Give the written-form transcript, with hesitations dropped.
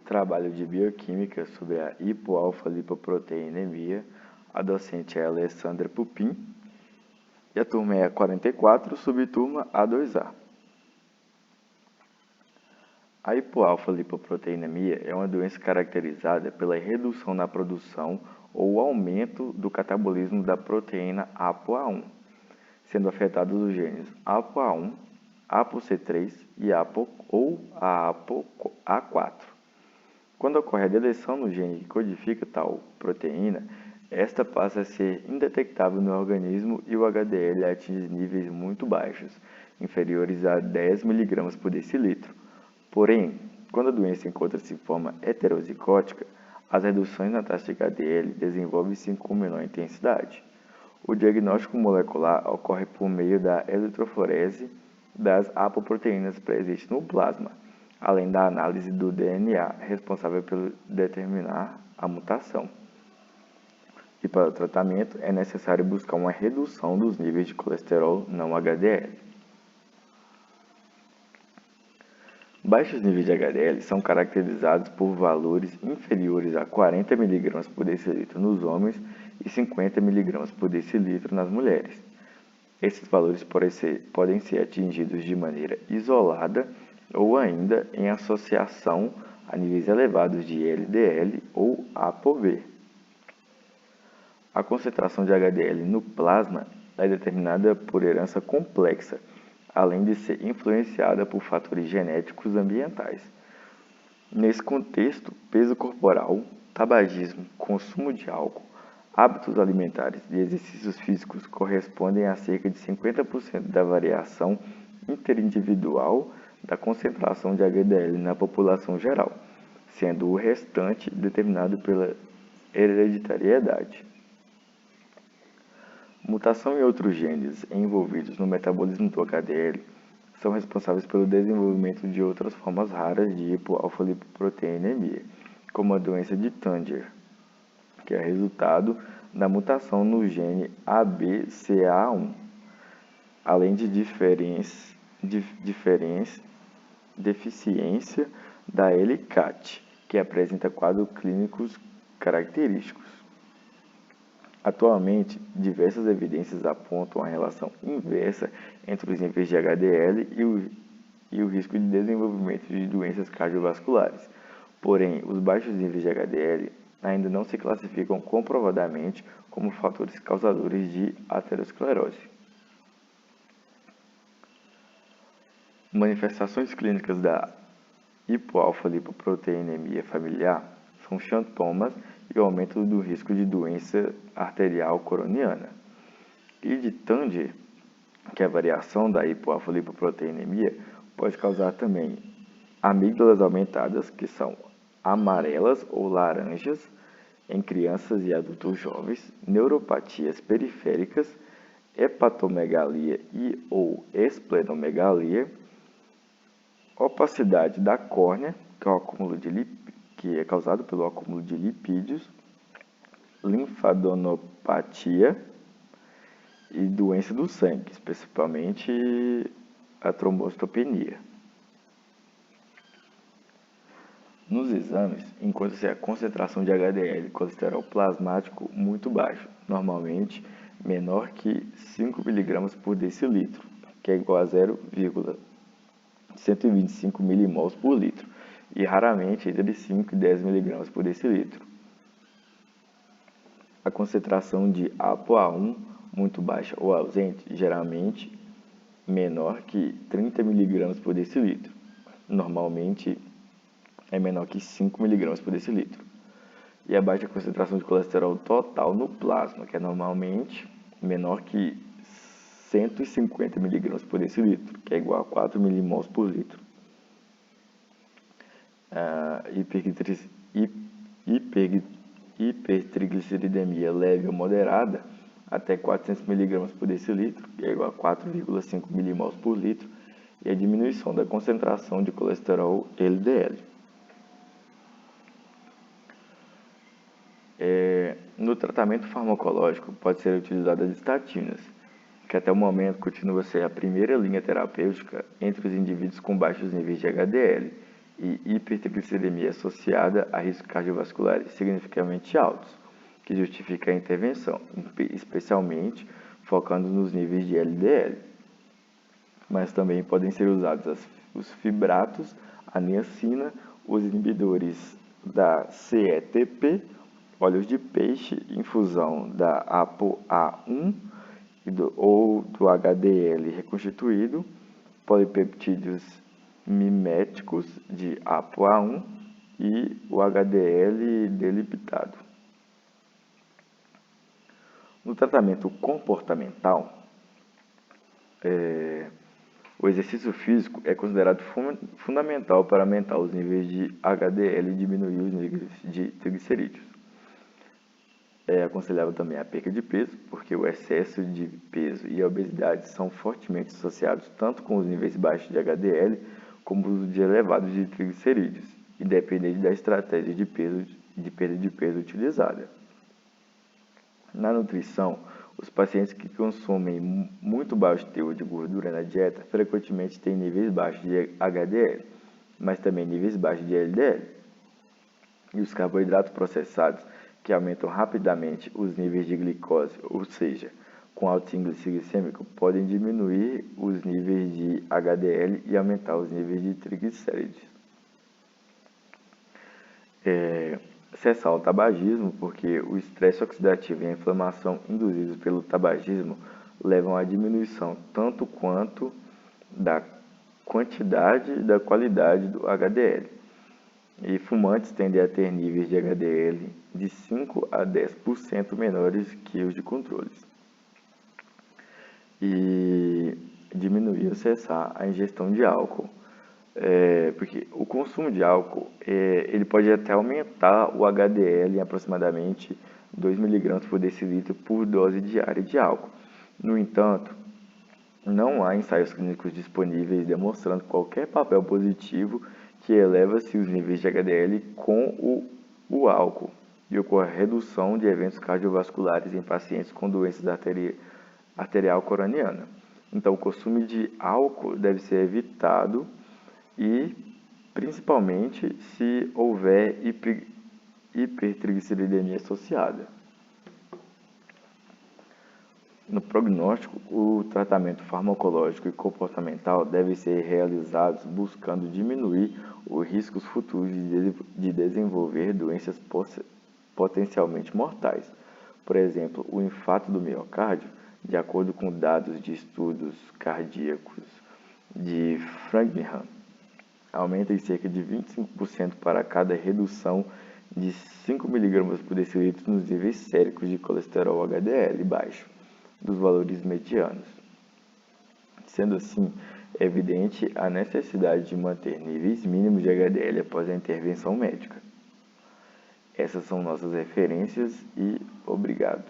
trabalho de bioquímica sobre a hipoalfa-lipoproteinemia. A docente é a Alessandra Pupin e a turma é a 44, subturma A2A. A hipoalfa-lipoproteinemia é uma doença caracterizada pela redução na produção ou aumento do catabolismo da proteína ApoA1, sendo afetados os genes ApoA1, ApoC3 e ApoA4. Quando ocorre a deleção no gene que codifica tal proteína, esta passa a ser indetectável no organismo e o HDL atinge níveis muito baixos, inferiores a 10 mg por decilitro. Porém, quando a doença encontra-se em forma heterozigótica, as reduções na taxa de HDL desenvolvem-se com menor intensidade. O diagnóstico molecular ocorre por meio da eletroforese das apoproteínas presentes no plasma, além da análise do DNA responsável por determinar a mutação. E para o tratamento é necessário buscar uma redução dos níveis de colesterol não HDL. Baixos níveis de HDL são caracterizados por valores inferiores a 40 mg por decilitro nos homens e 50 mg por decilitro nas mulheres. Esses valores podem ser atingidos de maneira isolada ou ainda em associação a níveis elevados de LDL ou ApoB. A concentração de HDL no plasma é determinada por herança complexa, além de ser influenciada por fatores genéticos ambientais. Nesse contexto, peso corporal, tabagismo, consumo de álcool, hábitos alimentares e exercícios físicos correspondem a cerca de 50% da variação interindividual da concentração de HDL na população geral, sendo o restante determinado pela hereditariedade. Mutação em outros genes envolvidos no metabolismo do HDL são responsáveis pelo desenvolvimento de outras formas raras de hipoalfa-lipoproteinemia, como a doença de Tanger, que é resultado da mutação no gene ABCA1, além de deficiência da LCAT, que apresenta quadros clínicos característicos. Atualmente, diversas evidências apontam a relação inversa entre os níveis de HDL e o risco de desenvolvimento de doenças cardiovasculares. Porém, os baixos níveis de HDL ainda não se classificam comprovadamente como fatores causadores de aterosclerose. Manifestações clínicas da hipoalfa-lipoproteinemia familiar são sintomas e o aumento do risco de doença arterial coroniana. E de Tanger, que é a variação da hipoalfa-lipoproteinemia, pode causar também amígdalas aumentadas, que são amarelas ou laranjas em crianças e adultos jovens, neuropatias periféricas, hepatomegalia e ou esplenomegalia, opacidade da córnea, que é causado pelo acúmulo de lipídios, linfadonopatia e doença do sangue, especificamente a trombocitopenia. Nos exames, encontra-se a concentração de HDL, colesterol plasmático, muito baixo, normalmente menor que 5 mg por decilitro, que é igual a 0,125 milimols por litro, e raramente entre 5 e 10 mg por decilitro. A concentração de ApoA1 muito baixa ou ausente, geralmente menor que 30 mg por decilitro, normalmente é menor que 5 mg por decilitro. E a baixa concentração de colesterol total no plasma, que é normalmente menor que 150 mg por decilitro, que é igual a 4 milimols por litro. Hipertrigliceridemia leve ou moderada até 400 mg por decilitro, que é igual a 4,5 milimols por litro, e a diminuição da concentração de colesterol LDL. No tratamento farmacológico, pode ser utilizada as estatinas, que até o momento continua a ser a primeira linha terapêutica entre os indivíduos com baixos níveis de HDL, e hipertrigliceridemia associada a riscos cardiovasculares significativamente altos, que justifica a intervenção, especialmente focando nos níveis de LDL. Mas também podem ser usados os fibratos, a niacina, os inibidores da CETP, óleos de peixe, infusão da ApoA1 ou do HDL reconstituído, polipeptídeos miméticos de ApoA1 e o HDL delipidado. No tratamento comportamental, o exercício físico é considerado fundamental para aumentar os níveis de HDL e diminuir os níveis de triglicerídeos. É aconselhável também a perca de peso, porque o excesso de peso e a obesidade são fortemente associados tanto com os níveis baixos de HDL como os de elevados de triglicerídeos, independente da estratégia de perda de peso utilizada. Na nutrição, os pacientes que consomem muito baixo teor de gordura na dieta frequentemente têm níveis baixos de HDL, mas também níveis baixos de LDL. E os carboidratos processados, que aumentam rapidamente os níveis de glicose, ou seja, com alto índice glicêmico, podem diminuir os níveis de HDL e aumentar os níveis de triglicéridos. Cessar o tabagismo, porque o estresse oxidativo e a inflamação induzidos pelo tabagismo levam à diminuição tanto quanto da quantidade e da qualidade do HDL. E fumantes tendem a ter níveis de HDL de 5 a 10% menores que os de controles. E diminuir ou cessar a ingestão de álcool. Porque o consumo de álcool ele pode até aumentar o HDL em aproximadamente 2 mg por decilitro por dose diária de álcool. No entanto, não há ensaios clínicos disponíveis demonstrando qualquer papel positivo que eleva-se os níveis de HDL com o álcool e ocorre redução de eventos cardiovasculares em pacientes com doenças arterial coroniana. Então, o consumo de álcool deve ser evitado e, principalmente, se houver hipertrigliceridemia associada. No prognóstico, o tratamento farmacológico e comportamental deve ser realizados buscando diminuir os riscos futuros de desenvolver doenças potencialmente mortais. Por exemplo, o infarto do miocárdio, de acordo com dados de estudos cardíacos de Framingham, aumenta em cerca de 25% para cada redução de 5 mg por decilitro nos níveis séricos de colesterol HDL baixo dos valores medianos. Sendo assim, é evidente a necessidade de manter níveis mínimos de HDL após a intervenção médica. Essas são nossas referências e obrigado.